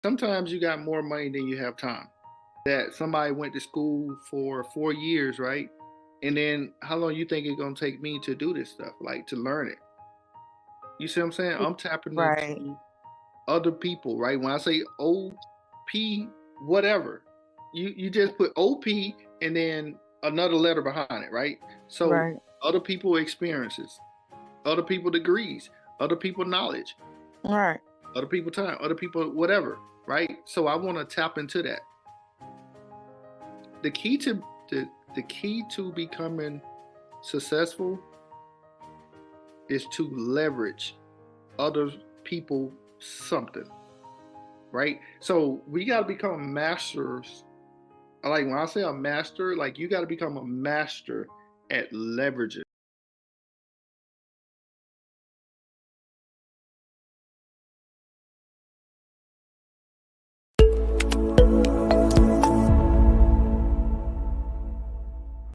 Sometimes you got more money than you have time. That somebody went to school for 4 years, right? And then how long you think it's gonna take me to do this stuff, like to learn it? You see what I'm saying? I'm tapping Right, into other people, right? When I say OP, whatever, you just put OP and then another letter behind it, right? So right, other people experiences, other people degrees, other people knowledge, right, other people time, other people whatever, right? So I want to tap into that. The key to the key to becoming successful is to leverage other people something, right? So we got to become masters. Like when I say a master, like you got to become a master at leveraging